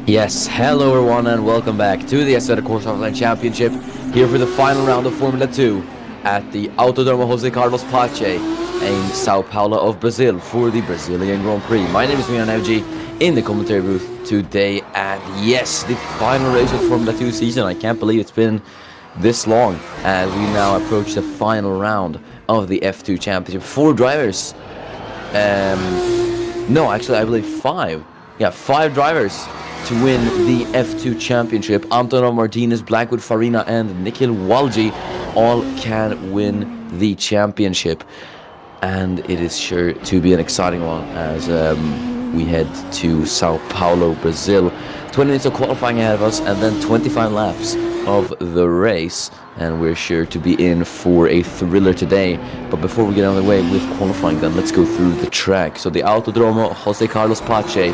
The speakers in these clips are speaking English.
Yes, hello everyone and welcome back to the Assetto Corsa Offline Championship, here for the final round of Formula 2 at the Autodromo Jose Carlos Pache in Sao Paulo of Brazil for the Brazilian Grand Prix. My name is Milan FG in the commentary booth today, and yes, the final race of Formula 2 season. I can't believe it's been this long as we now approach the final round of the F2 Championship. 4 drivers, no, actually I believe 5. Yeah, 5 drivers to win the F2 Championship. Antonio Martinez, Blackwood Farina, and Nikhil Walji all can win the championship. And it is sure to be an exciting one as we head to Sao Paulo, Brazil. 20 minutes of qualifying ahead of us and then 25 laps of the race. And we're sure to be in for a thriller today. But before we get on the way with qualifying, then let's go through the track. So the Autodromo Jose Carlos Pache,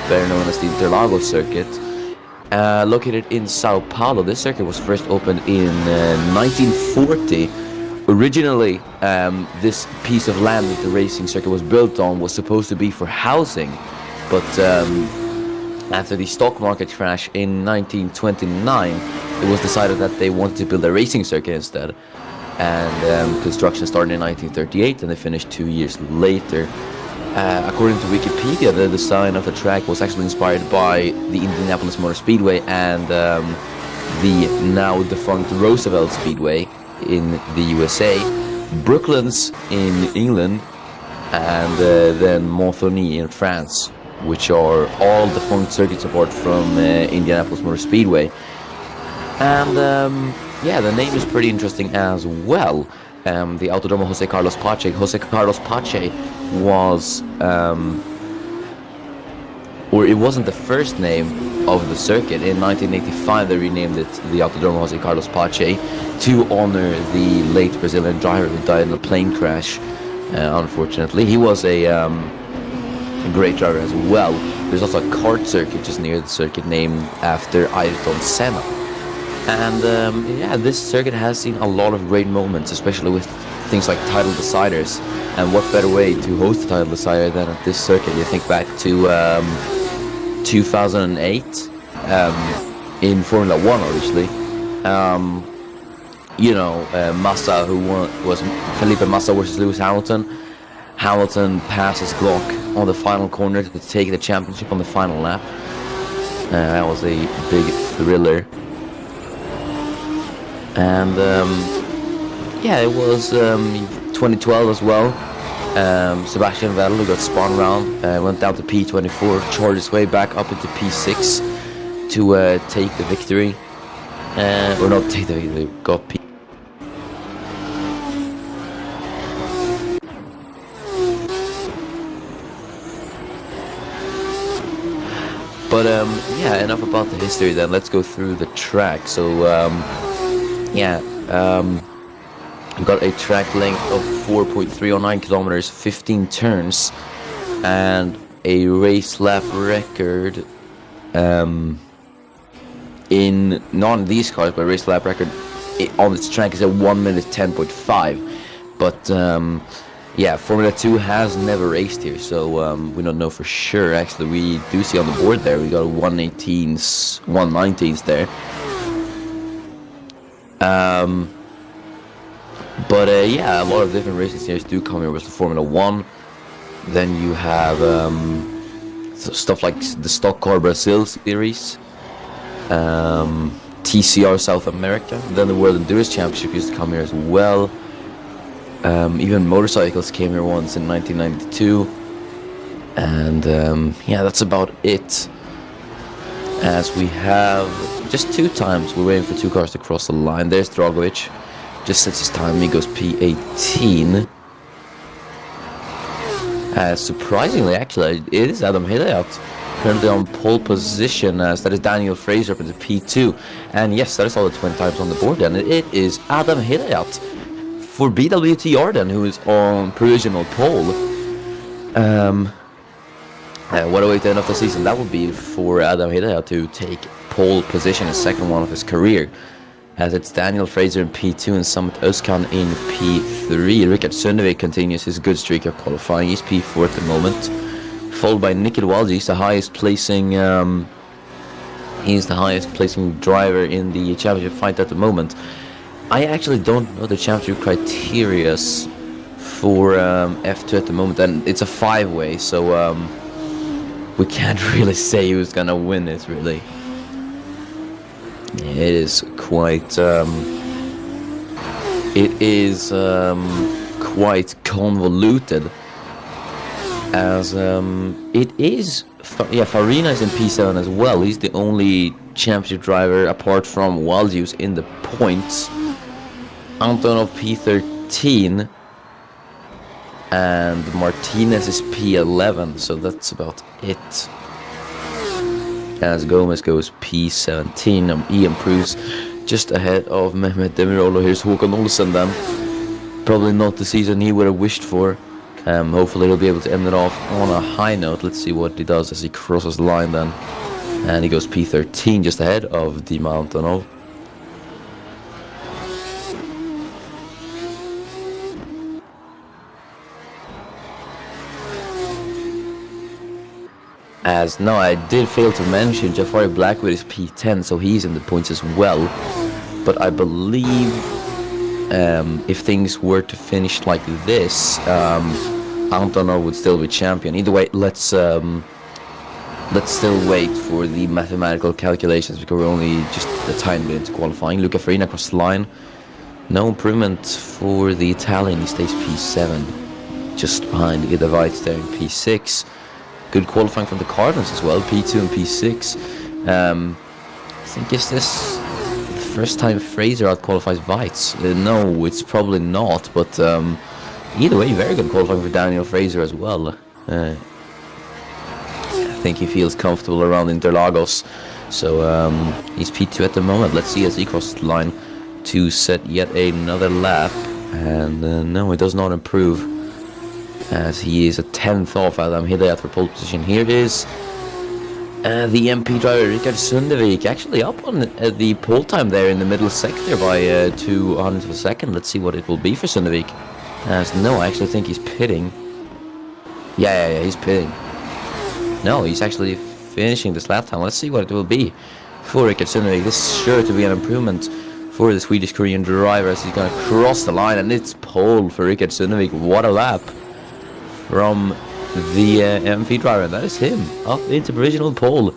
better known as the Interlagos circuit, located in Sao Paulo. This circuit was first opened in 1940. Originally, this piece of land that the racing circuit was built on was supposed to be for housing, but after the stock market crash in 1929, it was decided that they wanted to build a racing circuit instead. And construction started in 1938 and they finished 2 years later. According to Wikipedia, the design of the track was actually inspired by the Indianapolis Motor Speedway and the now defunct Roosevelt Speedway in the USA, Brooklands in England, and then Montoni in France, which are all defunct circuits apart from Indianapolis Motor Speedway. And yeah, the name is pretty interesting as well. The Autodromo Jose Carlos Pache. Jose Carlos Pache was, or it wasn't the first name of the circuit. In 1985, they renamed it the Autodromo Jose Carlos Pache to honor the late Brazilian driver who died in a plane crash. Unfortunately, he was a great driver as well. There's also a kart circuit just near the circuit named after Ayrton Senna. And yeah, this circuit has seen a lot of great moments, especially with things like title deciders. And what better way to host a title decider than at this circuit? You think back to 2008 in Formula 1, obviously. You know, Massa, who was Felipe Massa versus Lewis Hamilton. Hamilton passes Glock on the final corner to take the championship on the final lap. That was a big thriller. And yeah, it was 2012 as well. Sebastian Vettel, who got spun around, went down to P24, charged his way back up into P6 to take the victory. Or not take the victory, got P. But yeah, enough about the history then. Let's go through the track. So yeah, got a track length of 4.309 kilometers, 15 turns, and a race lap record in not in these cars, but race lap record on this track is at 1 minute 10.5. But yeah, Formula 2 has never raced here, so we don't know for sure. Actually, we do see on the board there, we got 118s, 119s there. But yeah, a lot of different racing series do come here with the Formula 1. Then you have stuff like the Stock Car Brazil series, TCR South America. Then the World Endurance Championship used to come here as well. Even motorcycles came here once in 1992. And yeah, that's about it. As we have just 2 times, we're waiting for 2 cars to cross the line. There's Dragovic, just sets his time, he goes P18. Surprisingly, actually, it is Adam Hilliard currently on pole position, as that is Daniel Fraser up into P2. And yes, that is all the 20 times on the board, and it is Adam Hilliard for BWT Arden, who is on provisional pole. What a way to end off the season that would be for Adam Hilliard to take pole position, his second one of his career. As it's Daniel Fraser in P2 and Samit Özkan in P3. Rickard Sundevik continues his good streak of qualifying. He's P4 at the moment. Followed by Nikhil Walji, the highest placing He's the highest placing driver in the championship fight at the moment. I actually don't know the championship criteria for F2 at the moment, and it's a 5-way, so we can't really say who's gonna win it, really. It is quite quite convoluted, as it is. Yeah, Farina is in P7 as well. He's the only championship driver apart from Waldius in the points. Antonov P13 and Martinez is P11, so that's about it. As Gomez goes P17, he improves just ahead of Mehmet Demirolu. Here's Håkan Olsen then. Probably not the season he would have wished for. Hopefully he'll be able to end it off on a high note. Let's see what he does as he crosses the line then. And he goes P13 just ahead of Dima Antonov. As no, I did fail to mention Jafari Blackwood is P10, so he's in the points as well. But I believe if things were to finish like this, Antonov would still be champion. Either way, let's still wait for the mathematical calculations, because we're only just a tiny bit into qualifying. Luca Farina across the line. No improvement for the Italian. He stays P7, just behind Ida Weitz there in P6. Good qualifying from the Cardinals as well, P2 and P6. I think, is this the first time Fraser out-qualifies Weitz? No, it's probably not, but either way, very good qualifying for Daniel Fraser as well. I think he feels comfortable around Interlagos, so he's P2 at the moment. Let's see as he crosses the line to set yet another lap, and no, it does not improve, as he is a 10th off Adam Hidayat for pole position. Here is the MP driver Rickard Sundevik, actually up on the pole time there in the middle sector by 200 of a second. Let's see what it will be for Sundevik. As no, I actually think he's pitting. Yeah, he's pitting. No, he's actually finishing this lap time. Let's see what it will be for Rickard Sundevik. This is sure to be an improvement for the Swedish-Korean driver, as he's going to cross the line, and it's pole for Rickard Sundevik. What a lap from the MP driver. That is him up into provisional pole.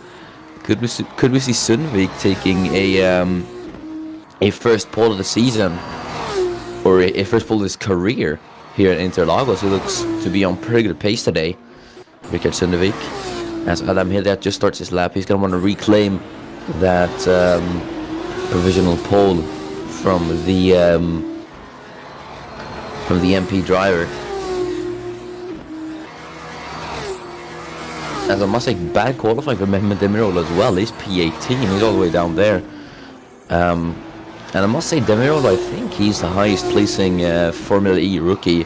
Could we see Sundevik taking a first pole of the season, or a first pole of his career here at Interlagos? He looks to be on pretty good pace today, Rickard Sundevik. As Adam Hidayat just starts his lap, he's going to want to reclaim that provisional pole from the MP driver. As I must say, bad qualifying for Mehmet Demirol as well. He's P18, he's all the way down there. And I must say, Demirol, I think he's the highest placing Formula E rookie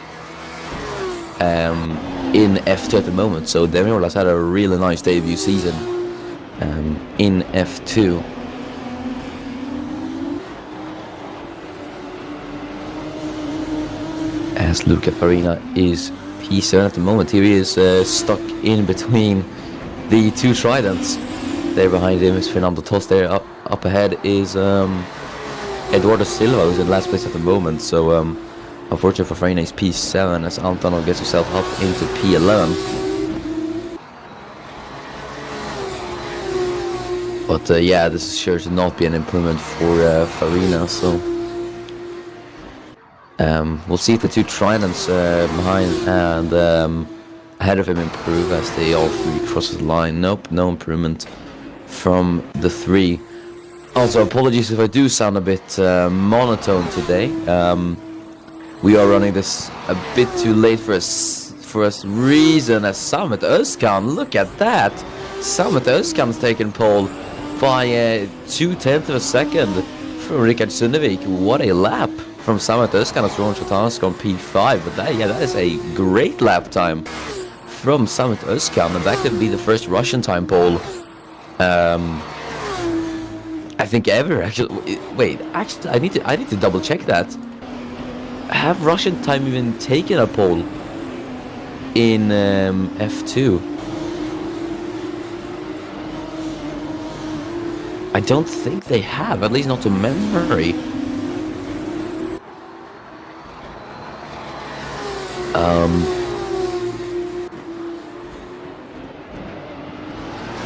in F2 at the moment. So Demirol has had a really nice debut season in F2. As Luca Farina is P7 at the moment. Here he is stuck in between the two Tridents. There behind him is Fernando Tost. There up ahead is Eduardo Silva, who's in last place at the moment. So unfortunately for Farina, he's P7 as Antonov gets himself up into P11. But yeah, this is sure to not be an improvement for Farina. So we'll see if the two Tridents behind and ahead of him improve as they all three cross the line. Nope, no improvement from the three. Also, apologies if I do sound a bit monotone today. We are running this a bit too late for a reason, as Samet Özkan, look at that! Samet Özkan's taken pole by 0.2 of a second from Rickard Sundevik. What a lap from Samet Özkan as Ron Shotanovsk on P5. But that is a great lap time from Samet Özkan, and that could be the first Russian time pole I think ever. Actually, wait. Actually, I need to double check that. Have Russian time even taken a pole in F2? I don't think they have, at least not to memory.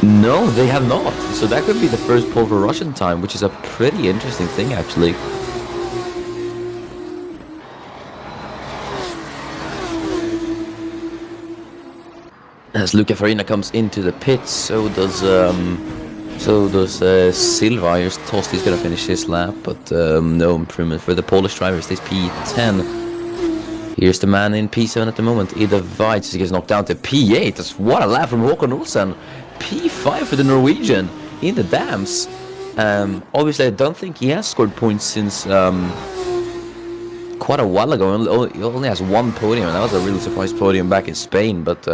No, they have not. So that could be the first pole for Russian time, which is a pretty interesting thing, actually. As Luca Farina comes into the pits, so does Silva. Here's Tost, he's gonna finish his lap, but no improvement for the Polish driver. Stays P10. Here's the man in P7 at the moment. Ida Weitz, he gets knocked down to P8. That's what a lap from Håkon Olsen. P5 for the Norwegian in the dams. Obviously, I don't think he has scored points since quite a while ago. He only has one podium, and that was a really surprise podium back in Spain. But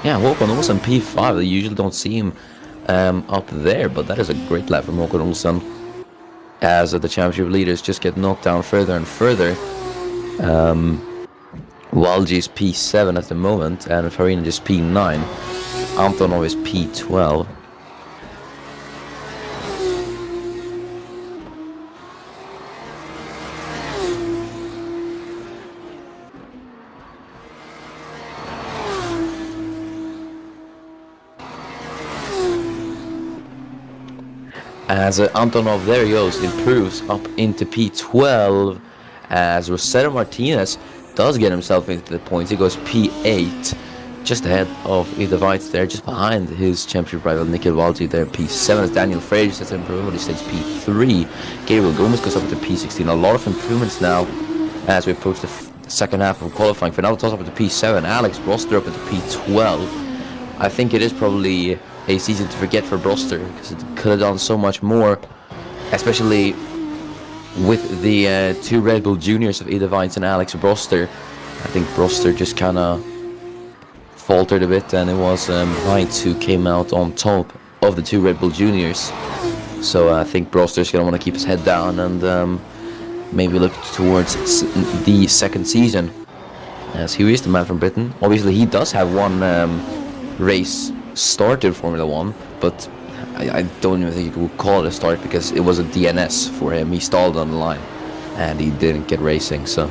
yeah, Håkon Olsen P5. They usually don't see him up there, but that is a great lap from Håkon Olsen. As the championship leaders just get knocked down further and further. Walji is P7 at the moment, and Farina just P9. Antonov is P12. As Antonov, there he goes, improves up into P12. As Rossetto Martinez does get himself into the points, he goes P8. Just ahead of Ida Weitz there, just behind his championship rival Nikhil Walji there, P7. As Daniel Fraser sets an improvement, he stays P3. Gabriel Gomez goes up to P16. A lot of improvements now as we approach the second half of qualifying. Fernando toss up to P7. Alex Broster up into P12. I think it is probably a season to forget for Broster, because it could have done so much more, especially with the two Red Bull juniors of Ida Weitz and Alex Broster. I think Broster just kind of faltered a bit, and it was Weitz who came out on top of the two Red Bull juniors. So I think Broster's going to want to keep his head down and maybe look towards the second season, as he is the man from Britain. Obviously, he does have one race started Formula 1, but I don't even think you could call it a start, because it was a DNS for him. He stalled on the line and he didn't get racing, so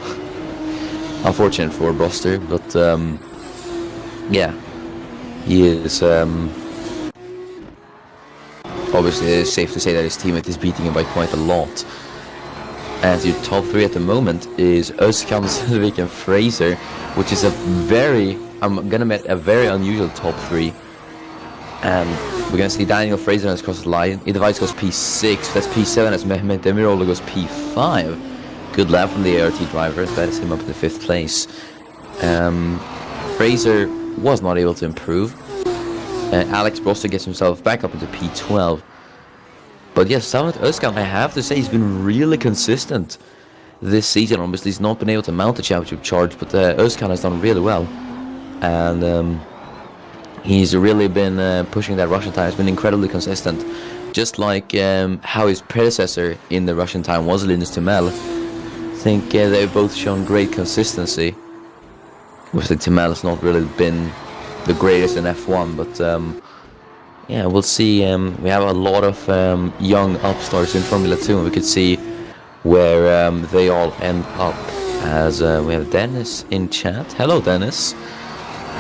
unfortunate for Broster. But yeah, he is obviously, it is safe to say that his teammate is beating him by quite a lot. As your top three at the moment is Özkan, Selvik and Fraser, which is a very, I'm gonna admit, a very unusual top three. And we're going to see Daniel Fraser has crossed the line. Ida Weitz goes P6. That's P7 as Mehmet Demiroğlu goes P5. Good lap from the ART driver. That is him up in the 5th place. Fraser was not able to improve. Alex Broster gets himself back up into P12. But yes, Samet Özkan, I have to say, he's been really consistent this season. Obviously, he's not been able to mount the championship charge, but Özkan has done really well. And he's really been pushing that Russian time. He's been incredibly consistent. Just like how his predecessor in the Russian time was Linus Timel. I think they've both shown great consistency. Obviously, Timel has not really been the greatest in F1, but yeah, we'll see. We have a lot of young upstarts in Formula 2, and we could see where they all end up. As we have Dennis in chat. Hello, Dennis.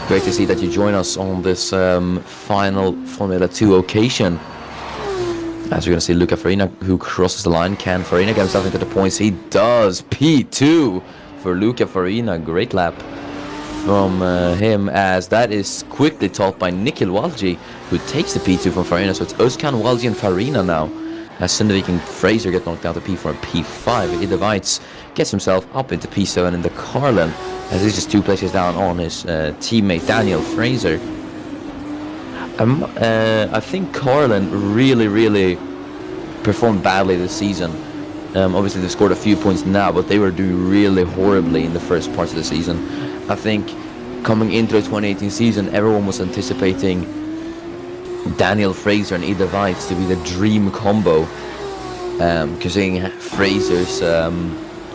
Great to see that you join us on this final Formula 2 occasion. As we're going to see Luca Farina, who crosses the line. Can Farina get himself into the points? He does. P2 for Luca Farina. Great lap from him, as that is quickly topped by Nikhil Walji, who takes the P2 from Farina. So it's Özkan, Walji and Farina now, as Sundevik and Fraser get knocked down to P4 and P5. Ida Weitz gets himself up into P7 in the Carlin, as he's just 2 places down on his teammate Daniel Fraser. I think Carlin really performed badly this season. Obviously they've scored a few points now, but they were doing really horribly in the first parts of the season. I think coming into the 2018 season, everyone was anticipating Daniel Fraser and Ida Weitz to be the dream combo, considering Fraser's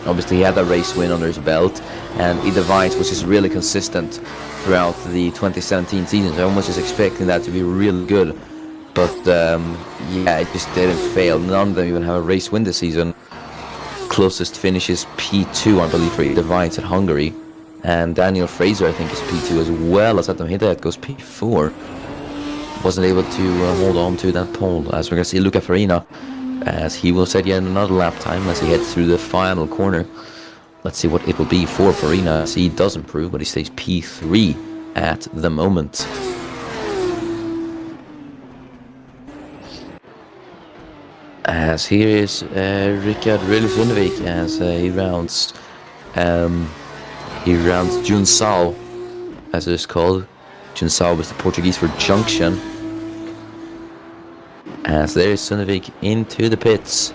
obviously he had a race win under his belt, and Ida Weitz was just really consistent throughout the 2017 season. So everyone was just expecting that to be really good. But yeah, it just didn't fail. None of them even have a race win this season. Closest finish is P2, I believe, for Divides at Hungary. And Daniel Fraser, I think, is P2 as well. Assetto Corsa goes P4. Wasn't able to hold on to that pole. As we're going to see Luca Farina, as he will set yet another lap time as he heads through the final corner. Let's see what it will be for Farina, as he does improve, but he stays P3 at the moment. As here is Rickard Rilsundvik as he rounds Junsao, as it is called. Junsao is the Portuguese for junction. As there is Sundvik into the pits.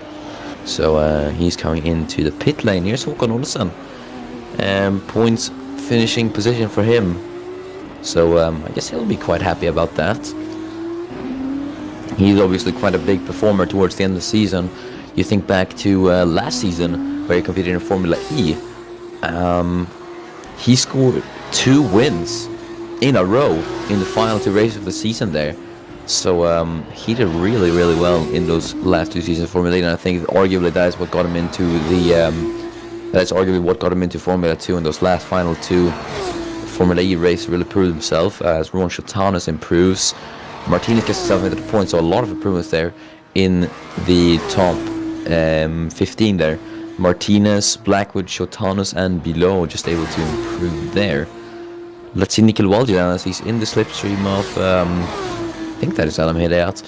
So he's coming into the pit lane. Here's Håkan Olsen. Points finishing position for him. So I guess he'll be quite happy about that. He's obviously quite a big performer towards the end of the season. You think back to last season where he competed in Formula E. He scored 2 wins in a row in the final 2 races of the season there. So he did really, really well in those last 2 seasons of Formula E, and I think arguably that is what got him into that's arguably what got him into Formula 2 in those last final 2 Formula E races. Really proved himself as Ron Chotanis improves. Martinez gets himself into the points, so a lot of improvements there in the top 15 there. Martinez, Blackwood, Chotanis, and below just able to improve there. Let's see Nikhil Waldi now as he's in the slipstream of, I think that is Adam Hideout.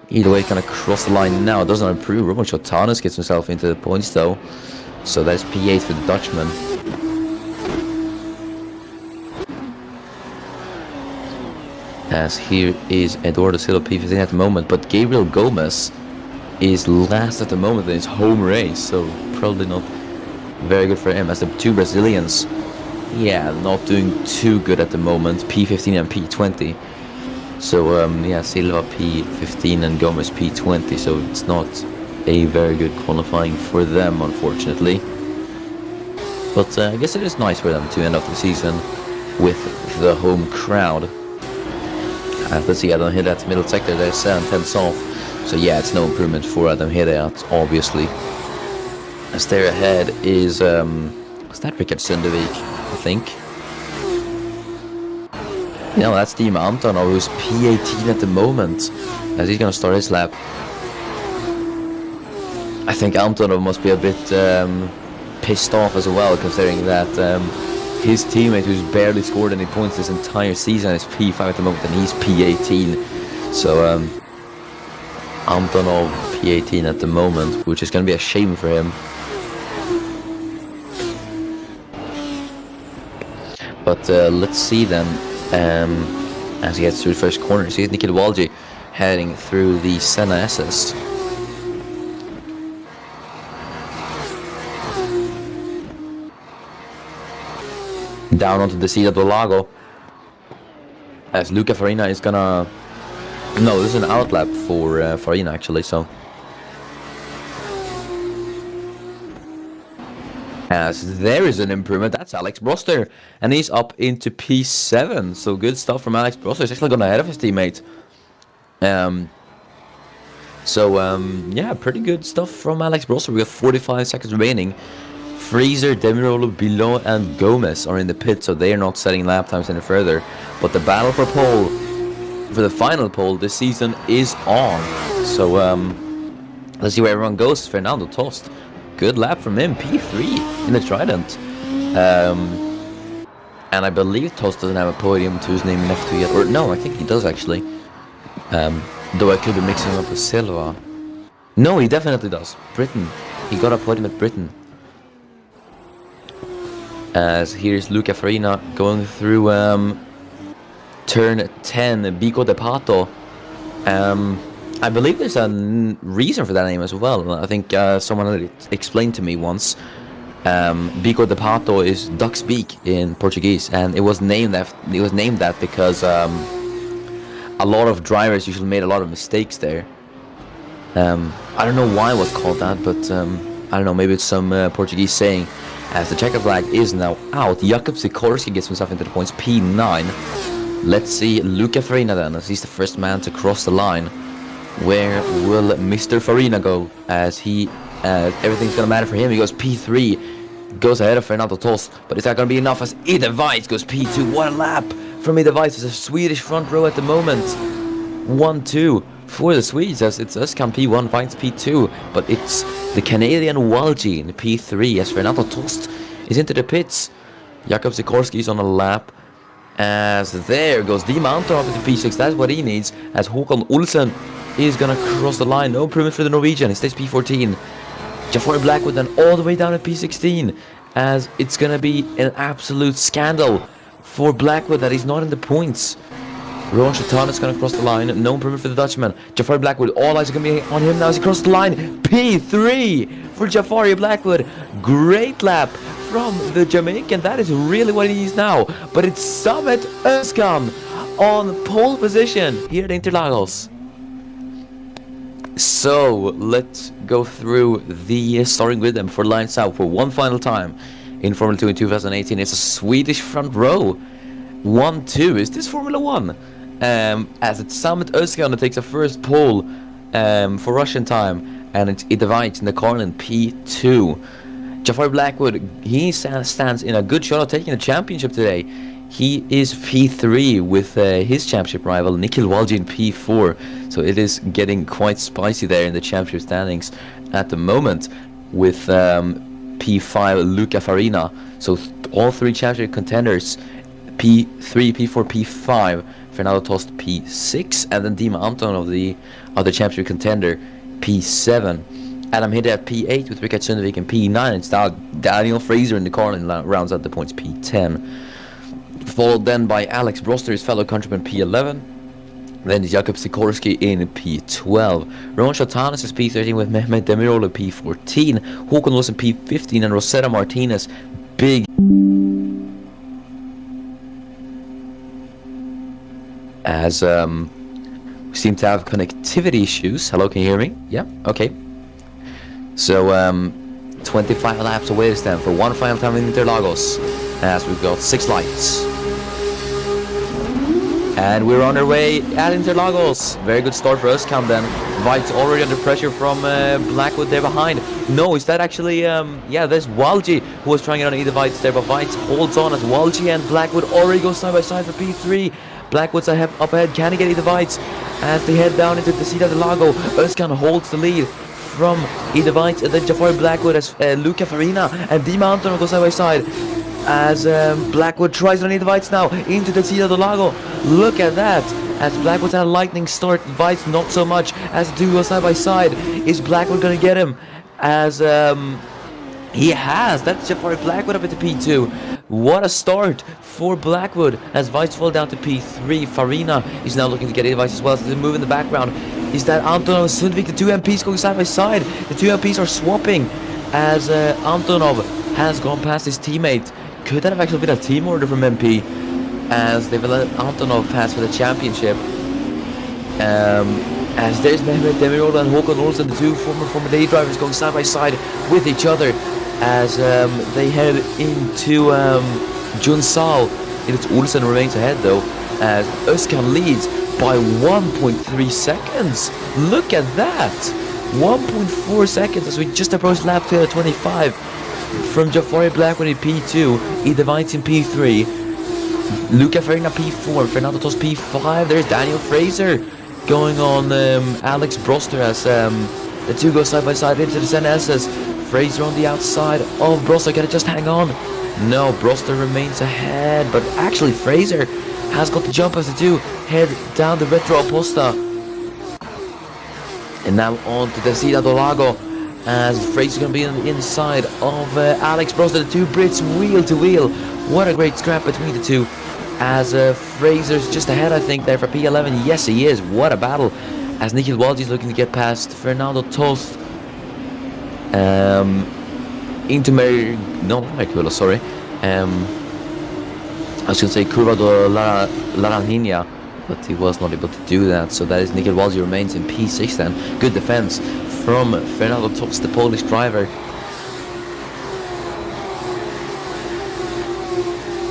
Either way, kind of cross the line now. It doesn't improve. Roman Chotanis gets himself into the points though. So that's P8 for the Dutchman. As here is Eduardo Silva P15 at the moment, but Gabriel Gomez is last at the moment in his home race, so probably not very good for him. As the 2 Brazilians, yeah, not doing too good at the moment, P15 and P20. So yeah, Silva P15 and Gomez P20, so it's not a very good qualifying for them, unfortunately. But I guess it is nice for them to end off the season with the home crowd. Let's see, Adam Hideout middle sector there, 7/10 off. So yeah, it's no improvement for Adam Hideout, obviously. As there ahead is, was that Rickard Sundevik, I think? No, that's Team Antonov, who's P18 at the moment, as he's gonna start his lap. I think Antonov must be a bit pissed off as well, considering that his teammate, who's barely scored any points this entire season, is P5 at the moment, and he's P18. So Antonov P18 at the moment, which is going to be a shame for him. But let's see then, as he gets through the first corner. See Nikhil Walji heading through the Senna SS. Down onto the Cida do Lago, as Luca Farina is gonna... No, this is an outlap for Farina actually, so... As there is an improvement, that's Alex Broster, and he's up into P7, so good stuff from Alex Broster. He's actually gone ahead of his teammate. Yeah, pretty good stuff from Alex Broster. We got 45 seconds remaining. Fraser, Demirolo, Bilot, and Gomez are in the pit, so they are not setting lap times any further. But the battle for pole, for the final pole this season, is on. So let's see where everyone goes. Fernando Tost, good lap from him, P3 in the Trident. And I believe Tost doesn't have a podium to his name left to yet. Or no, I think he does actually. Though I could be mixing up with Silva. No, he definitely does. Britain. He got a podium at Britain. As here's Luca Farina going through turn 10, Bico de Pato. I believe there's a reason for that name as well. I think someone explained to me once. Bico de Pato is duck's beak in Portuguese, and it was named that because a lot of drivers usually made a lot of mistakes there. I don't know why it was called that, but I don't know, maybe it's some Portuguese saying. As the checker flag is now out, Jakub Sikorski gets himself into the points, P9. Let's see Luca Farina then, as he's the first man to cross the line. Where will Mr. Farina go? As everything's gonna matter for him. He goes P3, goes ahead of Fernando Tost, but is that gonna be enough as Ida Weiss goes P2? What a lap from Ida Weiss. It's a Swedish front row at the moment. 1-2 for the Swedes, as it's Özkan P1, Weiss P2, but it's the Canadian Walji in P3 as Fernando Tost is into the pits. Jakub Sikorski is on a lap. As there goes Dima Antonov into P6, that's what he needs, as Håkon Olsen is gonna cross the line. No improvement for the Norwegian, he stays P14. Jafari Blackwood then all the way down at P16, as it's gonna be an absolute scandal for Blackwood that he's not in the points. Rowan Chatan is gonna cross the line, no improvement for the Dutchman. Jafari Blackwood, all eyes are gonna be on him now as he crosses the line. P3 for Jafari Blackwood. Great lap from the Jamaican, that is really what he needs now. But it's Samet Özkan on pole position here at Interlagos. So let's go through the starting with them for Lions Out for one final time in Formula 2 in 2018. It's a Swedish front row. 1-2. Is this Formula 1? As it's Samet Özkan that takes a first pole for Russian time, and it's Ida Weiss in the car in P2. Jafari Blackwood, he stands in a good shot of taking the championship today. He is P3 with his championship rival Nikhil Walji in P4. So it is getting quite spicy there in the championship standings at the moment with P5 Luca Farina. So all three championship contenders, P3, P4, P5, Fernando Tost P6, and then Dima Antonov, the other championship contender, P7. Adam Hidde at P8 with Rickard Sundvik in P9. It's Daniel Fraser in the Carlin rounds out the points, P10. Followed then by Alex Broster, his fellow countryman, P11. Then Jakub Sikorski in P12. Rowan Chatanis is P13 with Mehmet Demiroglu P14. Håkon Olsen P15 and Rosetta Martinez, big. As we seem to have connectivity issues. Hello, can you hear me? Yeah, okay. So 25 laps away this time for one final time in Interlagos, as we've got 6 lights. And we're on our way at Interlagos. Very good start for Özkan then. Weitz already under pressure from Blackwood there behind. No, is that actually, yeah, there's Walji who was trying it on Ida Weitz there, but Weitz holds on as Walji and Blackwood already go side by side for P3. Blackwood's up ahead, can he get Ida Weitz as they head down into the Ciudad del Lago? Özkan holds the lead from Ida Weitz, and then Jafari Blackwood as Luca Farina and Dima Antonov go side by side as Blackwood tries on Ida Weitz now into the Ciudad del Lago. Look at that, as Blackwood's had a lightning start, Weitz not so much, as the two go side by side. Is Blackwood gonna get him? As he has, that's Jafari Blackwood up into P2. What a start for Blackwood as Weitz fall down to P3. Farina is now looking to get Ida Weitz as well, so they move in the background. Is that Antonov and Sundvik, the two MPs going side by side? The two MPs are swapping as Antonov has gone past his teammate. Could that have actually been a team order from MP? As they've let Antonov pass for the championship. As there's Mehmet Demiroglu and Håkon Olsen, the two former Formula A drivers going side by side with each other as they head into Junsal. It's Olsen remains ahead though, as Özkan leads by 1.3 seconds. Look at that! 1.4 seconds as we just approach lap 25 from Jafari Blackwood in P2, Ida Weitz in P3, Luca Farina P4, Fernando Tost P5. There's Daniel Fraser going on Alex Broster as the two go side by side into the ZSS. Fraser on the outside of Broster. Can it just hang on? No, Broster remains ahead, but actually Fraser has got the jump as the two head down the Retro Oposta. And now on to the Ciudad del Lago as Fraser's going to be on the inside of Alex Broster. The two Brits wheel to wheel. What a great scrap between the two as Fraser's just ahead, I think, there for P11. Yes, he is. What a battle as Nikhil Walji is looking to get past Fernando Tost into Merculo, sorry. I was going to say Curva de Laranjina, but he was not able to do that. So that is Nikhil Walji remains in P6 then. Good defense from Fernando Tost, the Polish driver.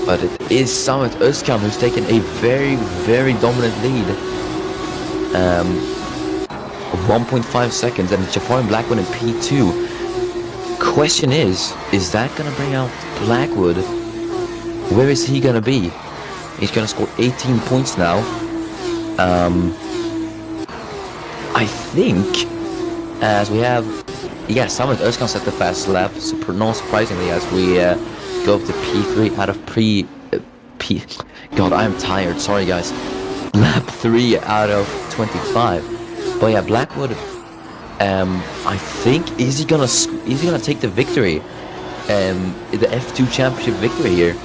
But it is Samet Özkan who's taken a very, very dominant lead. 1.5 seconds, and Jafari Blackwood in P2. Question is that gonna bring out Blackwood? Where is he gonna be? He's gonna score 18 points now. I think, as we have, Samet Özkan set the fast lap, not surprisingly, as we go up to P3 out of God, I'm tired, sorry guys. Lap 3 out of 25. But yeah, Blackwood, I think, is he gonna take the victory? The F2 championship victory here.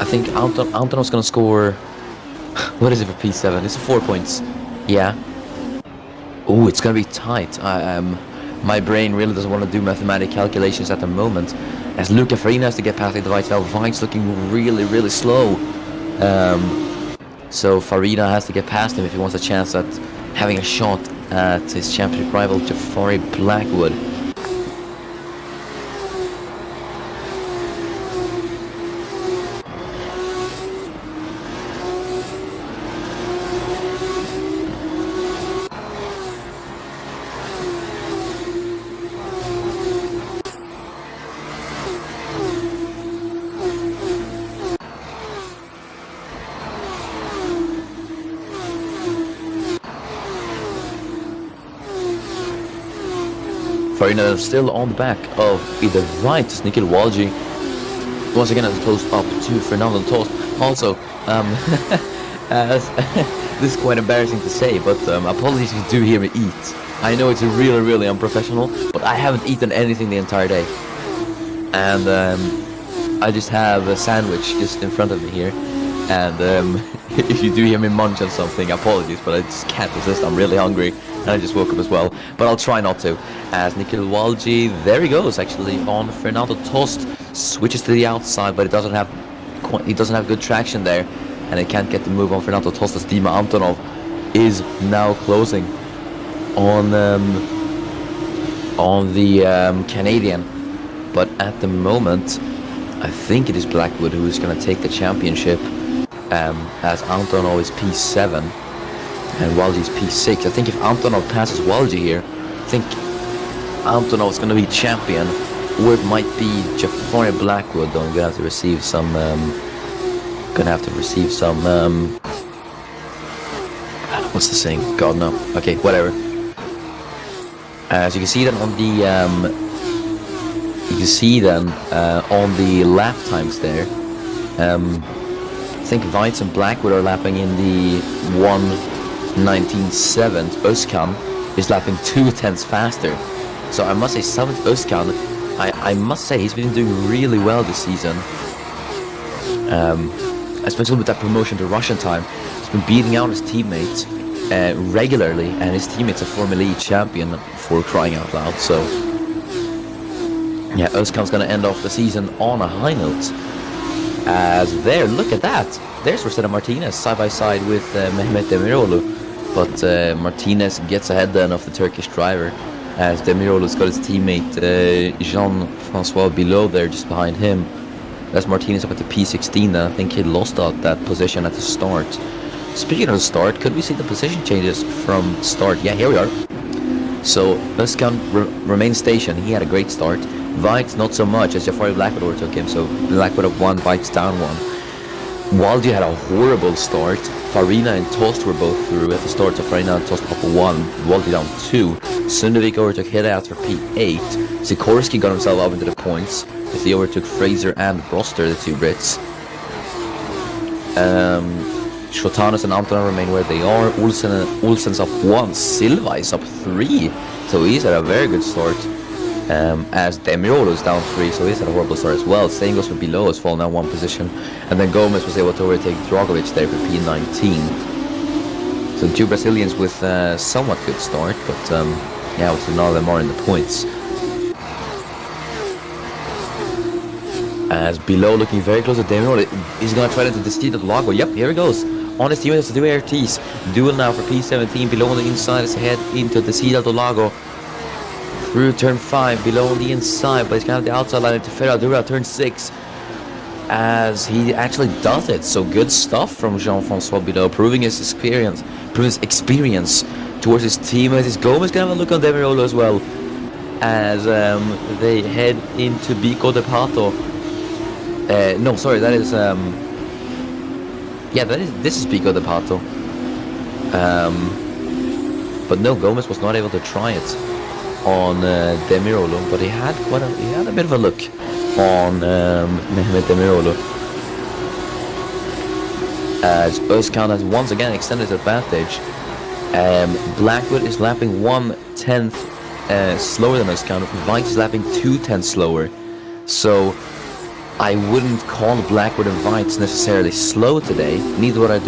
I think Antonov's gonna score. What is it for P7? It's 4 points. Yeah. Oh, it's gonna be tight. My brain really doesn't want to do mathematical calculations at the moment. As Luca Farina has to get past the Vite now. Vite's looking really, really slow. So Farina has to get past him if he wants a chance at having a shot at his championship rival Jafari Blackwood. Farina still on the back of either Vite, Nikhil Walji. Once again, as close up to Fernando Tost. Also, this is quite embarrassing to say, but apologies if you do hear me eat. I know it's really, really unprofessional, but I haven't eaten anything the entire day. And I just have a sandwich just in front of me here. And if you do hear me munch on something, apologies, but I just can't resist. I'm really hungry. And I just woke up as well, but I'll try not to. As Nikhil Walji, there he goes actually on Fernando Tost, switches to the outside, but he doesn't have good traction there, and he can't get the move on Fernando Tost as Dima Antonov is now closing on the Canadian. But at the moment, I think it is Blackwood who is going to take the championship, as Antonov is P7. And Walji's P6. I think if Antonov passes Walji here, I think Antonov's going to be champion, or it might be Jafari Blackwood. Though I'm going to have to receive some. What's the saying? God no. Okay, whatever. As you can see then on the lap times there. I think Vite and Blackwood are lapping in the 1:19.7. Özkan is lapping 2/10 faster. So I must say, Samet Özkan, I must say he's been doing really well this season. Especially with that promotion to Russian time. He's been beating out his teammates regularly, and his teammate's a Formula E champion, for crying out loud. So yeah, Özkan's gonna end off the season on a high note. As there, look at that. There's Rosetta Martinez side by side with Mehmet Demirolu, but Martinez gets ahead then of the Turkish driver, as Demirolu's got his teammate Jean-Francois below there just behind him. That's Martinez up at the P16 then. I think he lost out that position at the start. Speaking of the start, could we see the position changes from start? Yeah, here we are. So Özkan remains stationed. He had a great start. Vite not so much, as Jafari Blackwood overtook him, so Blackwood up 1, Vite's down 1. Walji had a horrible start. Farina and Tost were both through at the start, so Farina and Tost up 1, Walji down 2. Sundevic overtook Hidayat for P8. Sikorsky got himself up into the points, as he overtook Fraser and Broster, the two Brits. Shotanis and Antonov remain where they are. Olsen's up 1, Silva is up 3, so he's had a very good start. As Demirolu is down 3, so he's had a horrible start as well. Same goes for Below, has fallen down 1 position. And then Gomez was able to overtake Dragovic there for P19. So 2 Brazilians with somewhat good start, but yeah, none of them are in the points. As Below looking very close to Demirolu, he's going to try to deceive the Lago. Yep, here he goes. On his team, has to do ARTs. Duel now for P17. Below on the inside is head into the Ciudad del Lago. Through turn 5, Below on the inside, but he's going to have the outside line into Ferradura, turn 6. as he actually does it. So good stuff from Jean-Francois Bilot, proving his experience towards his teammates. Is Gomez gonna have a look on Demirolo as well as they head into Bico de Pato? No, sorry, that is yeah, this is Bico de Pato. But no, Gomez was not able to try it on Demirolo, but he had a bit of a look on Mehmet Demirolo, as Özkan has once again extended his advantage. Blackwood is lapping 1/10 slower than Özkan. Veit is lapping 2/10 slower, so I wouldn't call Blackwood and Veit necessarily slow today. Neither would I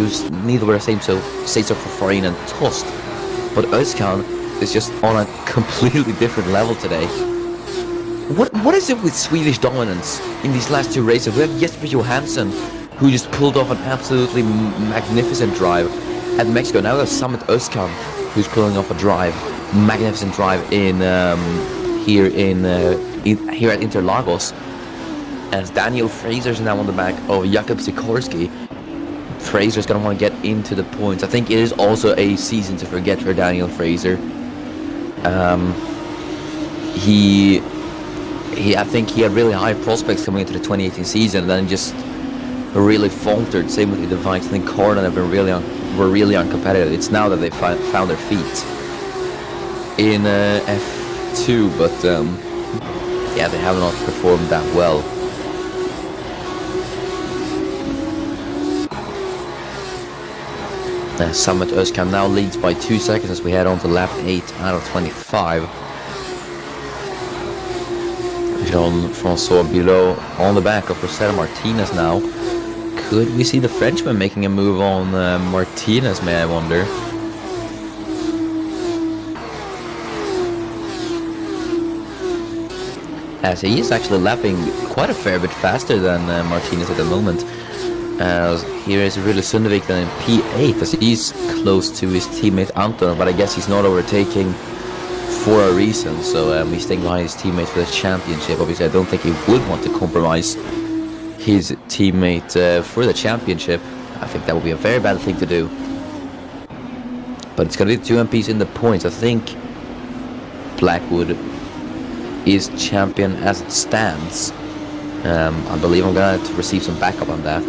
say so for Farina and Tost. But Özkan is just on a completely different level today. What is it with Swedish dominance in these last two races? We have Jesper Johansson, who just pulled off an absolutely magnificent drive at Mexico. Now we have Samet Özkan, who's pulling off a magnificent drive in here at Interlagos. As Daniel Fraser's now on the back of Jakub Sikorski. Fraser's gonna want to get into the points. I think it is also a season to forget for Daniel Fraser. I think he had really high prospects coming into the 2018 season, and then just really faltered. Same with the Veit. I think Cornan have been were really uncompetitive. It's now that they found their feet in F2, but yeah, they have not performed that well. Samet Özkan now leads by 2 seconds as we head on to lap 8 out of 25. Jean-Francois Bilot on the back of Rosetta Martinez now. Could we see the Frenchman making a move on Martinez, may I wonder? As he is actually lapping quite a fair bit faster than Martinez at the moment. Here is Rille Sundevik then in P8 as he's close to his teammate Anton, but I guess he's not overtaking for a reason, so he's staying behind his teammate for the championship. Obviously, I don't think he would want to compromise his teammate for the championship. I think that would be a very bad thing to do. But it's going to be 2 MPs in the points. I think Blackwood is champion as it stands. I believe I'm going to receive some backup on that,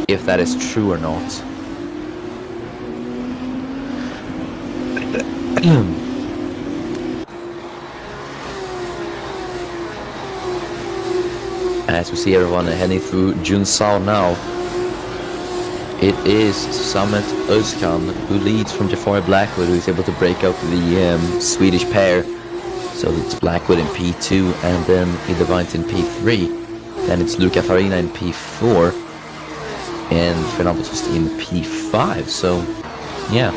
if that is true or not. As we see everyone heading through Junsao now, it is Samet Özkan who leads from Jafari Blackwood, who is able to break up the Swedish pair. So it's Blackwood in P2 and then Idevant in P3. Then it's Luca Farina in P4 and Fernando Tost in P5. So, yeah.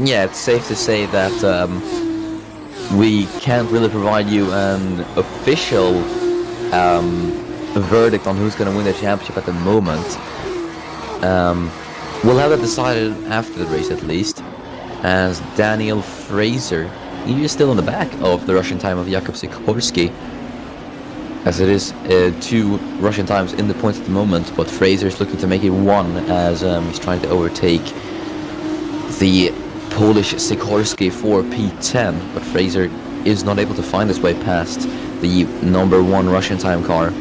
Yeah, it's safe to say that we can't really provide you an official verdict on who's going to win the championship at the moment. We'll have that decided after the race at least, as Daniel Fraser, he is still in the back of the Russian time of Jakub Sikorski, as it is 2 Russian times in the points at the moment, but Fraser is looking to make it 1 as he's trying to overtake the Polish Sikorski for P10, but Fraser is not able to find his way past the number 1 Russian time car.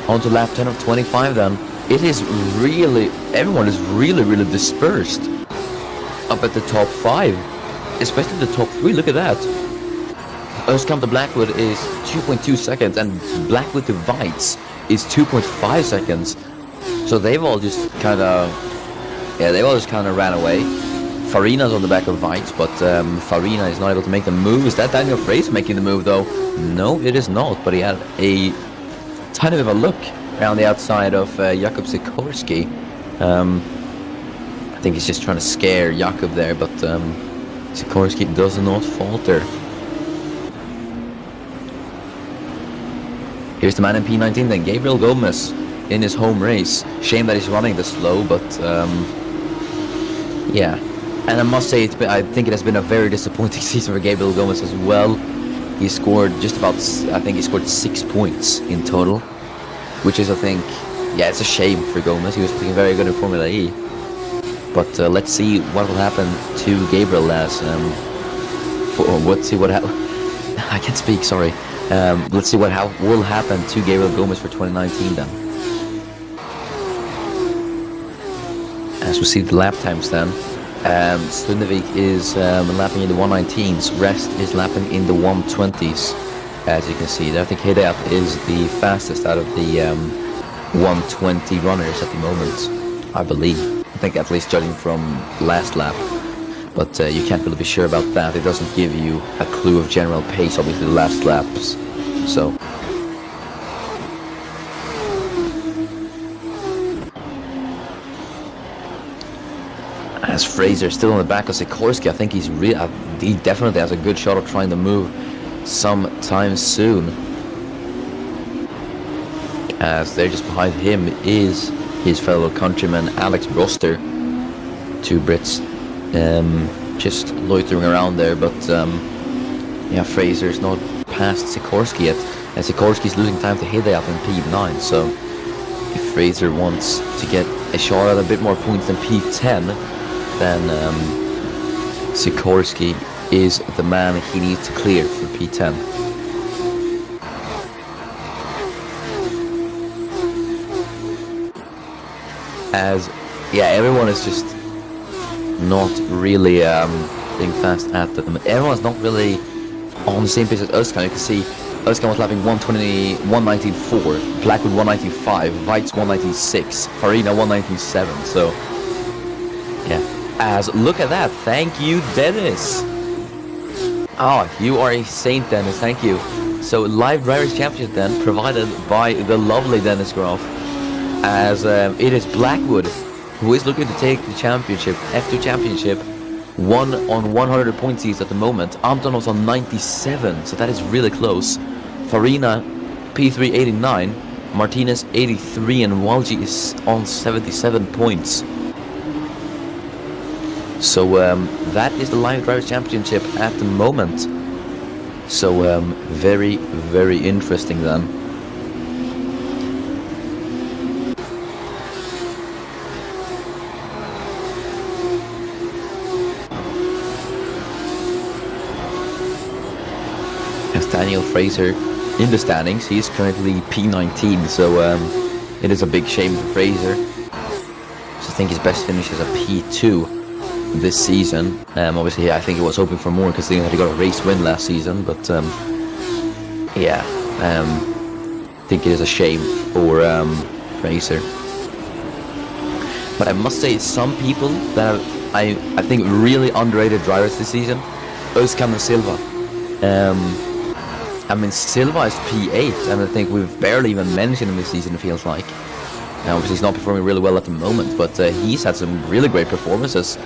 On to lap 10 of 25 then. It is really, everyone is really dispersed up at the top 5, especially the top 3. Look at that. Özkan to Blackwood is 2.2 seconds, and Blackwood to Veit is 2.5 seconds. So they've all just kind of, ran away. Farina's on the back of Weitz, but Farina is not able to make the move. Is that Daniel Fraser making the move, though? No, it is not, but he had a tiny bit of a look around the outside of Jakub Sikorsky. I think he's just trying to scare Jakub there, but Sikorsky does not falter. Here's the man in P19 then, Gabriel Gomez, in his home race. Shame that he's running this slow, but yeah. And I must say, I think it has been a very disappointing season for Gabriel Gomez as well. He scored I think he scored 6 points in total, which is, I think, yeah, it's a shame for Gomez. He was looking very good in Formula E. But let's see what will happen to Gabriel as, let's see what I can't speak, sorry. Let's see what will happen to Gabriel Gomez for 2019 then. As we see the lap times then, Slundevik is lapping in the 119s, Rest is lapping in the 120s, as you can see there. I think Hidayat is the fastest out of the 120 runners at the moment, I believe. I think, at least judging from last lap. But you can't really be sure about that. It doesn't give you a clue of general pace, obviously, the last laps. So as Fraser still on the back of Sikorsky, I think he definitely has a good shot of trying to move sometime soon. As there just behind him is his fellow countryman Alex Broster. Two Brits just loitering around there, but yeah, Fraser's not past Sikorsky yet, and Sikorsky's losing time to Hidayat in P9, so if Fraser wants to get a shot at a bit more points than P10, then Sikorsky is the man he needs to clear for P10. As, yeah, everyone is just not really being fast at them. Everyone's not really on the same pace as Özkan. You can see Özkan was lapping 119.4, Blackwood 119.5, Weitz 119.6, Farina 119.7. So, yeah. As, look at that. Thank you, Dennis. Oh, you are a saint, Dennis. Thank you. So, live Drivers' Championship then, provided by the lovely Dennis Groff. As it is Blackwood who is looking to take the championship, F2 championship, 1 on 100 points he's at the moment. Antonov's on 97, so that is really close. Farina, P3 89, Martinez 83, and Walji is on 77 points. So that is the Live Drivers' Championship at the moment. So very, very interesting then. As Daniel Fraser in the standings, he is currently P19, so it is a big shame for Fraser. So I think his best finish is a P2 this season. Obviously, I think he was hoping for more because he got a race win last season, but yeah, I think it is a shame for Fraser. But I must say, some people that I think really underrated drivers this season, Özkan and Silva. I mean, Silva is P8, and I think we've barely even mentioned him this season, it feels like. Now, obviously, he's not performing really well at the moment, but he's had some really great performances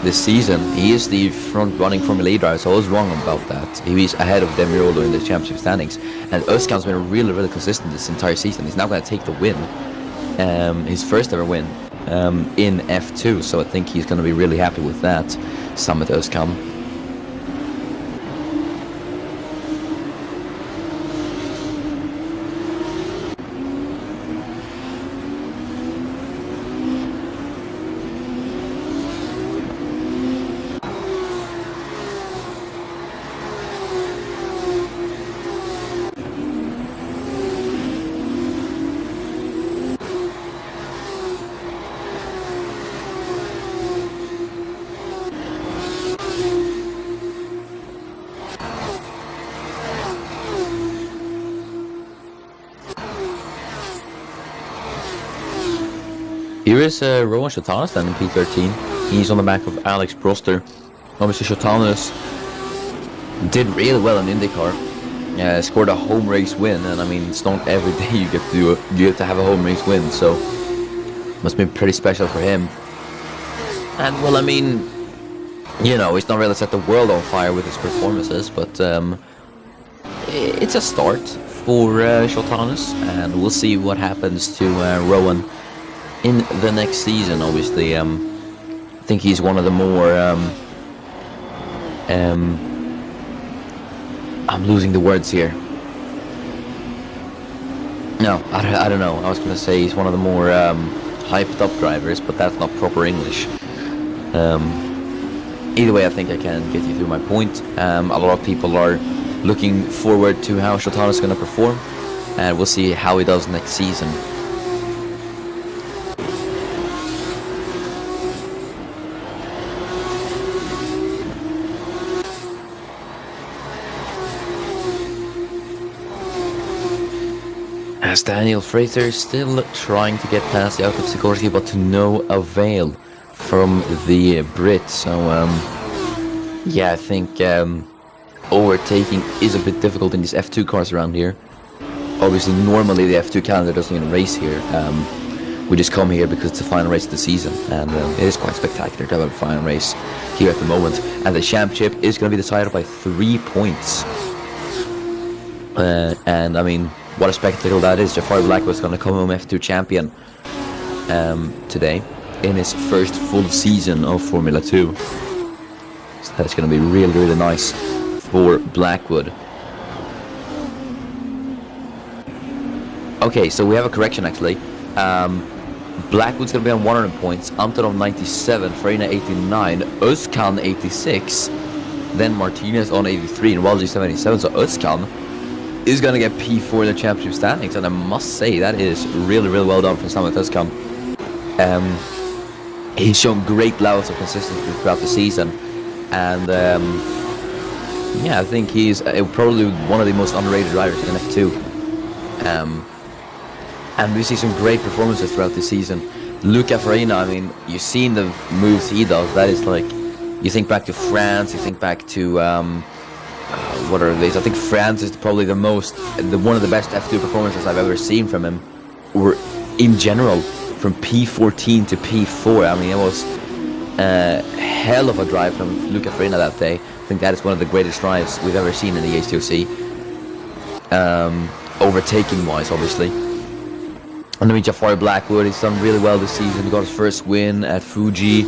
this season. He is the front-running Formula E driver, so I was wrong about that. He's ahead of Demirolo in the championship standings. And Özkan's been really, really consistent this entire season. He's now going to take the win, his first ever win in F2, so I think he's going to be really happy with that, Samet Özkan. Here is Rowan Shotanis then in P13. He's on the back of Alex Proster. Obviously Shotanis did really well in IndyCar. Scored a home race win, and I mean, it's not every day you get to do it. You get to have a home race win, so must be pretty special for him. And well, I mean, you know, he's not really set the world on fire with his performances, but it's a start for Shotanis, and we'll see what happens to Rowan in the next season. Obviously, I think he's one of the more I'm losing the words here. No, I don't know. I was gonna say he's one of the more hyped up drivers, but that's not proper English. Either way, I think I can get you through my point. A lot of people are looking forward to how Shotanis is going to perform, and we'll see how he does next season. As Daniel Fraser is still trying to get past the Assetto Corsa, but to no avail from the Brit. So, yeah, I think overtaking is a bit difficult in these F2 cars around here. Obviously, normally the F2 calendar doesn't even race here. We just come here because it's the final race of the season, and it is quite spectacular to have a final race here at the moment. And the championship is going to be decided by 3 points. And I mean, what a spectacle that is. Jafar Blackwood's going to come home F2 champion today in his first full season of Formula 2. So that's going to be really, really nice for Blackwood. Okay, so we have a correction actually. Blackwood's going to be on 100 points, Antonov 97, Farina 89, Özkan 86, then Martinez on 83 and Walji 77. So Özkan is going to get P4 in the championship standings, and I must say that is really, really well done from Samuel Özkan. He's shown great levels of consistency throughout the season, and yeah, I think he's probably one of the most underrated drivers in F2. And we see some great performances throughout the season. Luca Farina, I mean, you've seen the moves he does. That is like, you think back to France, you think back to what are these? I think France is probably one of the best F2 performances I've ever seen from him, or in general, from P14 to P4. I mean, it was a hell of a drive from Luca Farina that day. I think that is one of the greatest drives we've ever seen in the HTOC, overtaking wise, obviously. And then Jafar Blackwood, he's done really well this season. He got his first win at Fuji.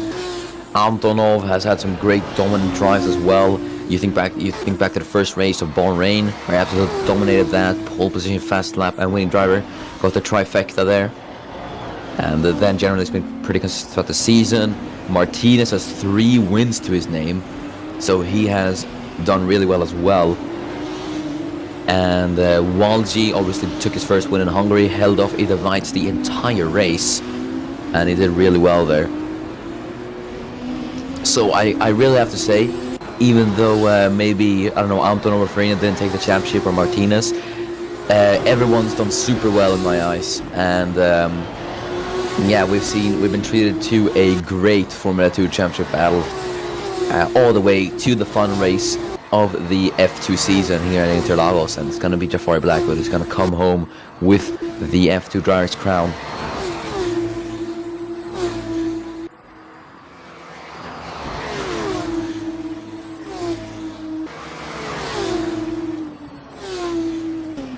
Antonov has had some great dominant drives as well. You think back to the first race of Bahrain, where he absolutely dominated that. Pole position, fast lap, and winning driver. Got the trifecta there. And then generally it's been pretty consistent throughout the season. Martinez has 3 wins to his name, so he has done really well as well. And Walji obviously took his first win in Hungary, held off Ida Weitz the entire race, and he did really well there. So I really have to say, even though maybe, I don't know, Antonov or Farina didn't take the championship, or Martinez, everyone's done super well in my eyes. And yeah, we've been treated to a great Formula 2 championship battle all the way to the fun race of the F2 season here in Interlagos, and it's going to be Jafar Blackwood who's going to come home with the F2 driver's crown.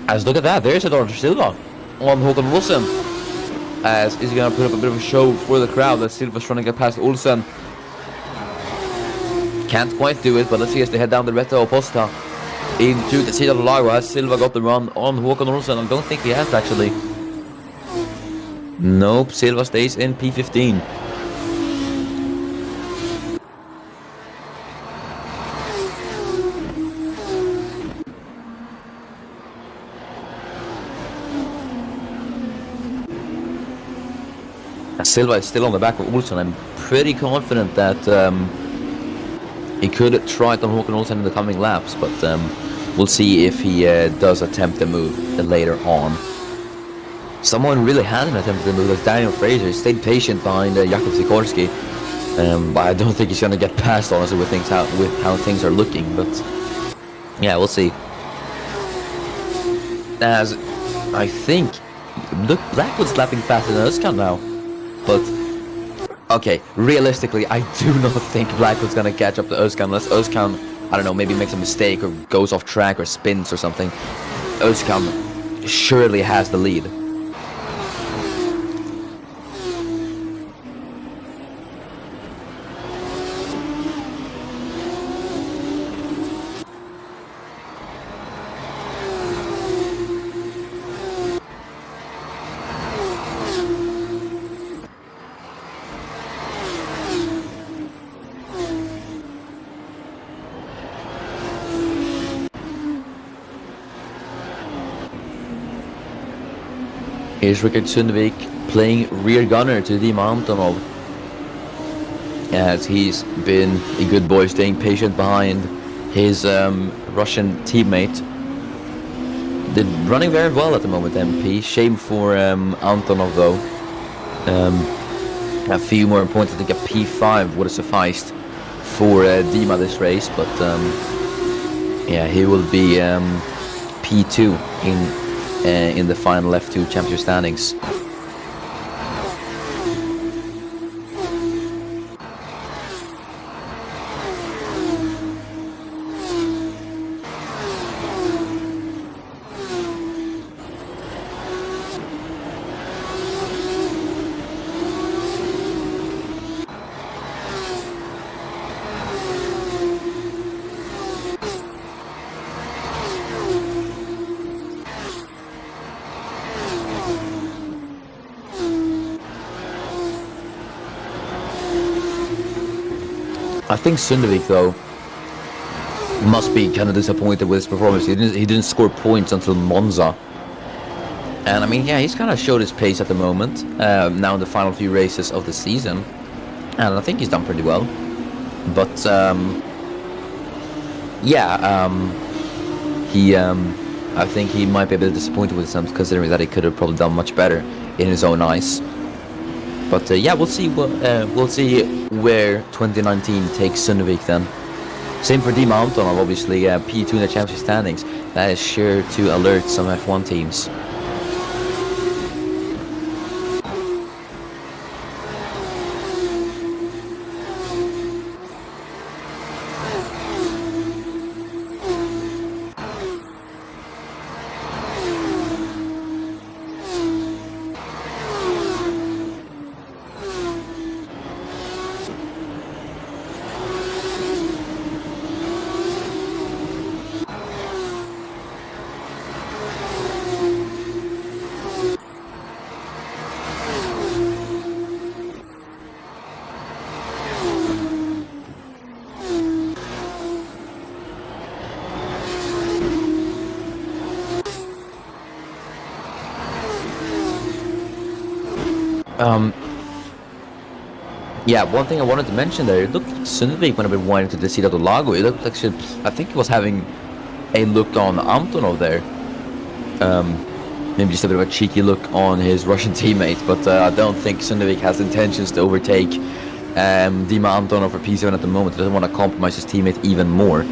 As look at that, there's Eduardo Silva on Håkan Olsen. As is he going to put up a bit of a show for the crowd as Silva's trying to get past Olsen. Can't quite do it, but let's see as they head down the Retta Oposta into the Ciudad del Lago. Has Silva got the run on Håkan Olsen? I don't think he has actually. Nope, Silva stays in P15. Silva is still on the back of Olsen. I'm pretty confident that he could try it on Håkan Olsen in the coming laps, but we'll see if he does attempt a move later on. Someone really hadn't attempted the move. As Daniel Fraser stayed patient behind Jakub Sikorski. But I don't think he's going to get past, honestly, with how things are looking. But yeah, we'll see. As I think, look, Blackwood's lapping faster than Özcan now. But okay, realistically, I do not think Blackwood's going to catch up to Özcan unless Özcan, I don't know, maybe makes a mistake or goes off track or spins or something. Özcan surely has the lead. Here's Rickard Sundvik playing rear gunner to Dima Antonov, as he's been a good boy, staying patient behind his Russian teammate. They're running very well at the moment, MP. Shame for Antonov though. A few more points. I think a P5 would have sufficed for Dima this race, but yeah, he will be P2 in the final F2 championship standings. I think Sundvik though must be kind of disappointed with his performance. He didn't score points until Monza, and I mean, yeah, he's kind of showed his pace at the moment. Now in the final few races of the season, and I think he's done pretty well. But yeah, I think he might be a bit disappointed with himself, considering that he could have probably done much better in his own eyes. But yeah, we'll see where 2019 takes Sundvik then. Same for Dima Antonov, obviously, P2 in the championship standings. That is sure to alert some F1 teams. Yeah, one thing I wanted to mention there, it looked like Sundvik went a bit wide into the Ciudad del Lago. It looked like I think he was having a look on Antonov there. Maybe just a bit of a cheeky look on his Russian teammate, but I don't think Sundvik has intentions to overtake Dima Antonov for P7 at the moment. He doesn't want to compromise his teammate even more.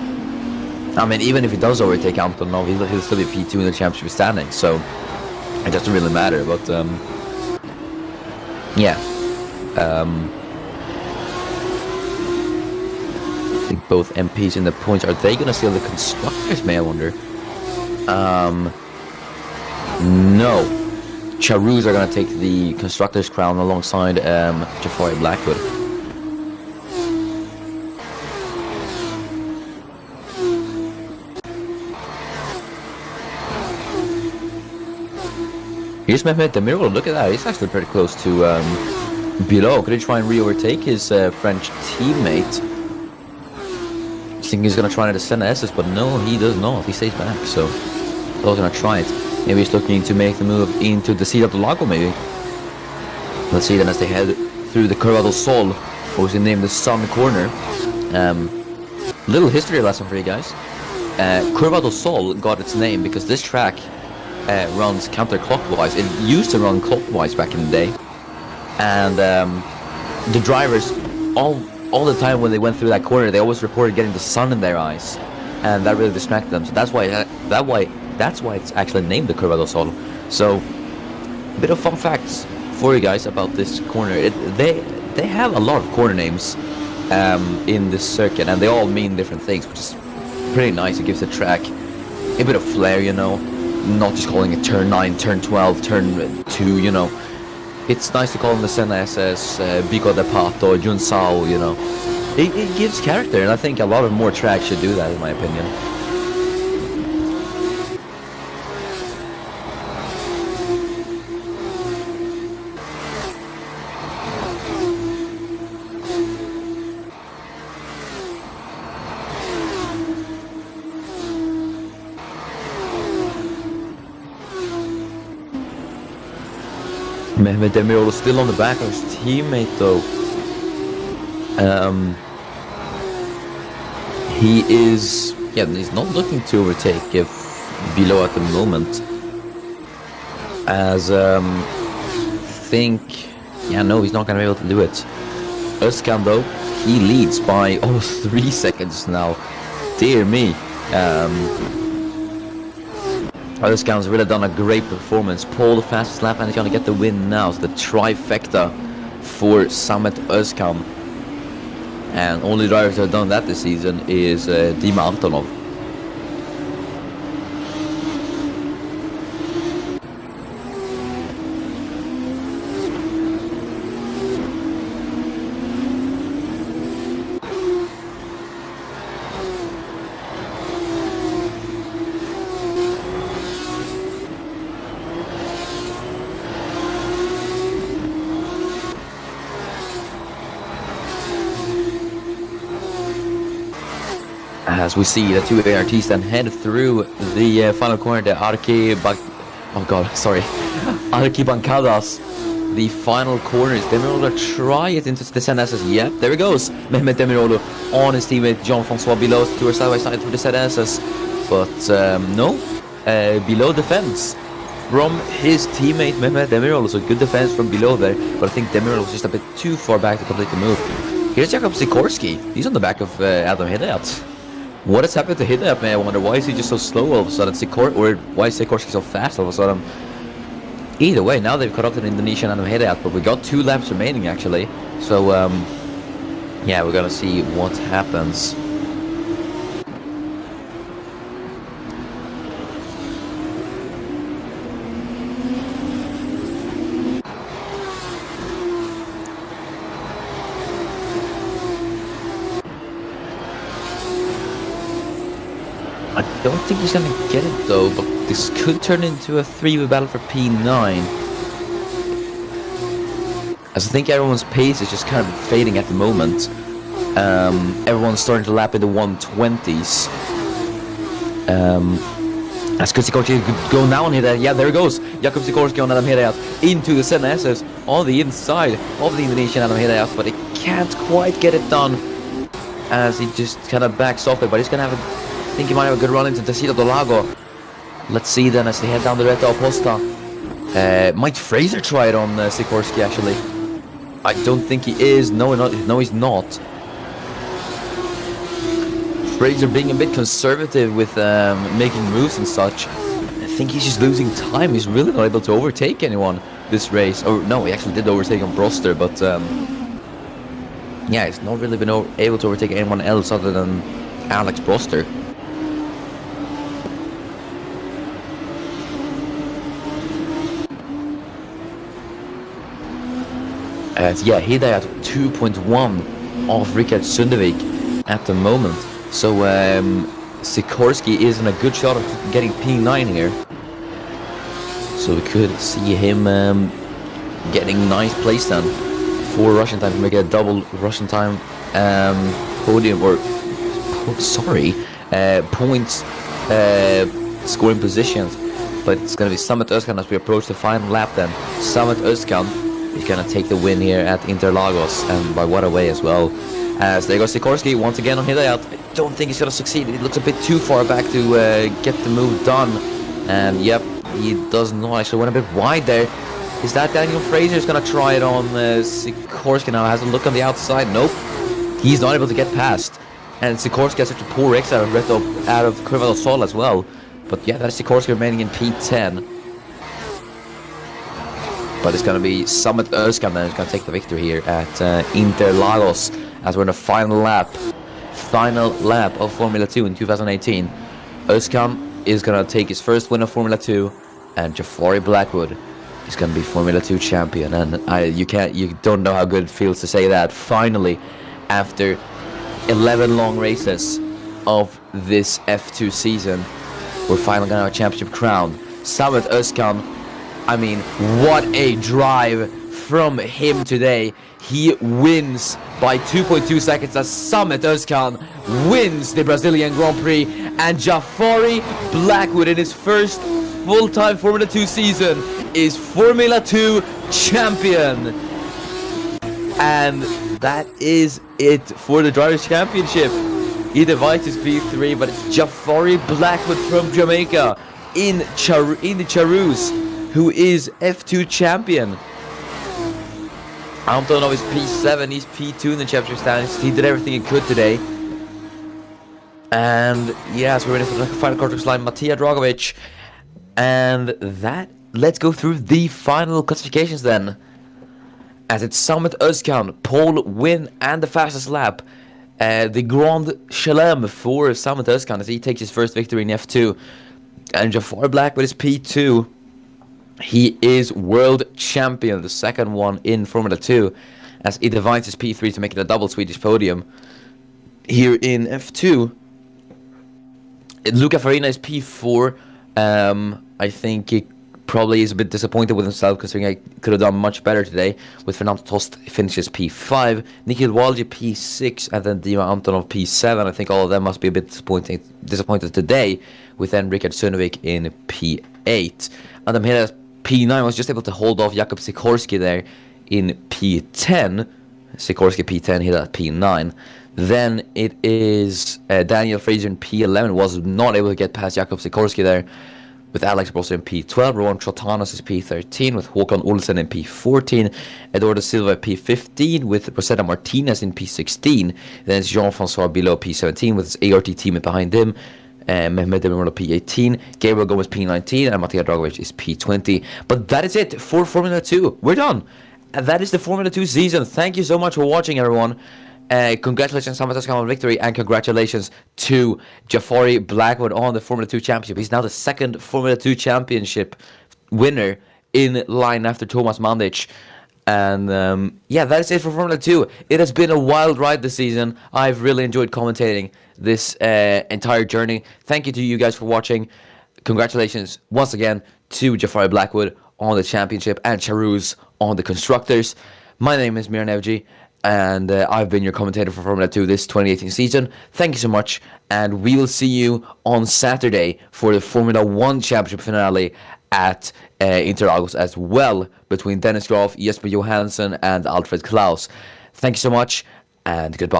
I mean, even if he does overtake Antonov, he'll still be P2 in the championship standing, so it doesn't really matter. But yeah, I think both MPs in the points. Are they going to steal the constructors? May I wonder? No. Charoos are going to take the constructors crown alongside Jafari Blackwood. Here's Mehmet Demirol. Look at that. He's actually pretty close to below. Could he try and re-overtake his French teammate? I think he's going to try and descend S's, but no, he does not. He stays back, so he's going to try it. Maybe he's looking to make the move into the Ciudad del Lago, maybe. Let's see then as they head through the Curva del Sol, or was named the Sun Corner. Little history lesson for you guys. Curva del Sol got its name because this track runs counterclockwise. It used to run clockwise back in the day, and the drivers all the time when they went through that corner, they always reported getting the sun in their eyes, and that really distracted them. So that's why it's actually named the Curva do Sol. So, a bit of fun facts for you guys about this corner. They have a lot of corner names in this circuit, and they all mean different things, which is pretty nice. It gives the track a bit of flair, you know, not just calling it turn 9, turn 12, turn 2, you know. It's nice to call them the Senna SS, Bico de Pato, Junsao, you know. It gives character, and I think a lot of more tracks should do that, in my opinion. Mehmet Demiroğlu still on the back of his teammate though. He's not looking to overtake if below at the moment. As he's not gonna be able to do it. Özkan though, he leads by almost 3 seconds now. Dear me. Özkan's really done a great performance. Pole the fastest lap, and he's gonna get the win now. So the trifecta for Samet Özkan. And only drivers that have done that this season is Dima Antonov. As we see the two ARTs then head through the final corner, the Arquibancadas, the final corners. Demiroğlu try it into the ZSS. Yep, there he goes. Mehmet Demiroğlu on his teammate Jean-François Bilot to her side by side for the ZSS. But no, Bilot defense from his teammate Mehmet Demiroğlu. So good defense from Bilot there. But I think Demiroğlu was just a bit too far back to complete the move. Here's Jakub Sikorski. He's on the back of Adam Hidayat. What has happened to Hidayat, man? I wonder, why is he just so slow all of a sudden? Or why is Sikorski so fast all of a sudden? Either way, now they've caught up to the Indonesian Adam Hidayat, but we got 2 laps remaining actually. So, yeah, we're gonna see what happens. I don't think he's gonna get it though, but this could turn into a 3-way battle for P9. As I think everyone's pace is just kind of fading at the moment. Everyone's starting to lap in the 120s. As Sikorski could go now on Hidayat. Yeah, there he goes. Jakub Sikorski on Adam Hidayat into the ZSS on the inside of the Indonesian Adam Hidayat, but he can't quite get it done as he just kind of backs off it, but he's gonna have a I think he might have a good run into Tessito do Lago. Let's see then as they head down the Reta Oposta. Might Fraser try it on Sikorski actually? I don't think he is. No, he's not. Fraser being a bit conservative with making moves and such. I think he's just losing time. He's really not able to overtake anyone this race. Or no, he actually did overtake on Broster, but yeah, he's not really been able to overtake anyone else other than Alex Broster. Yeah, Hidayat 2.1 off Rickard Sundevik at the moment. So Sikorski is in a good shot of getting P9 here. So we could see him getting nice place then for Russian time to make a double Russian time podium or points scoring positions. But it's going to be Samet Özkan as we approach the final lap then. Samet Özkan is going to take the win here at Interlagos, and by what a way as well. As there goes Sikorski once again on Hidayat. I don't think he's going to succeed. It looks a bit too far back to get the move done. And yep, He does not. Actually went a bit wide there. Is that Daniel Fraser? Is going to try it on Sikorsky now. Has a look on the outside. Nope. He's not able to get past. And Sikorsky has such a poor exit out of Curva del Sol as well. But yeah, that's Sikorsky remaining in P10. But it's going to be Summit Özkan then who's going to take the victory here at Interlagos as we're in the final lap of Formula 2 in 2018. Özkan is going to take his first win of Formula 2, and Jafari Blackwood is going to be Formula 2 champion. And you don't know how good it feels to say that. Finally, after 11 long races of this F2 season, we're finally going to have a championship crown. Summit Özkan, I mean, what a drive from him today. He wins by 2.2 seconds as Summit Özkan wins the Brazilian Grand Prix, and Jafari Blackwood in his first full-time Formula 2 season is Formula 2 champion. And that is it for the Drivers' Championship. He divides his P3, but it's Jafari Blackwood from Jamaica in the Charus who is F2 champion. Antonov is P7, he's P2 in the championship standings. He did everything he could today. And yes, we're in for the final quarter line, Matija Dragovic. And that, let's go through the final classifications then. As it's Summit Özkan, pole win and the fastest lap. The Grand Chelem for Summit Özkan as he takes his first victory in F2. And Jafar Blackwood is P2. He is world champion, the second one in Formula 2, as he divides his P3 to make it a double Swedish podium. Here in F2, Luca Farina is P4. I think he probably is a bit disappointed with himself, considering I could have done much better today. With Fernando Tost finishes P5, Nikhil Walji P6, and then Dima Antonov P7. I think all of them must be a bit disappointed today, with then Richard Sundvik in P8. Adam Heda P9 was just able to hold off Jakub Sikorsky there in P10. Sikorsky P10, hit at P9. Then it is Daniel Fraser in P11, was not able to get past Jakub Sikorsky there, with Alex Brosser in P12. Rowan Trotanos is P13, with Håkan Olsen in P14. Eduardo Silva P15, with Rosetta Martinez in P16. Then it's Jean-Francois Bilot P17, with his ART team behind him. Mehmet Demirolo P18, Gabriel Gomez P19, and Matija Dragovic is P20. But that is it for Formula 2. We're done. And that is the Formula 2 season. Thank you so much for watching, everyone. Congratulations to Summit Özkan on victory, and congratulations to Jafari Blackwood on the Formula 2 championship. He's now the second Formula 2 championship winner in line after Thomas Mandic. And yeah, that is it for Formula 2. It has been a wild ride this season. I've really enjoyed commentating this entire journey. Thank you to you guys for watching. Congratulations once again to Jafari Blackwood on the championship and Charus on the constructors. My name is Mir Nevji, and I've been your commentator for Formula 2 this 2018 season. Thank you so much, and we will see you on Saturday for the Formula 1 championship finale at Interlagos as well, between Dennis Graf, Jesper Johansson and Alfred Klaus. Thank you so much, and goodbye.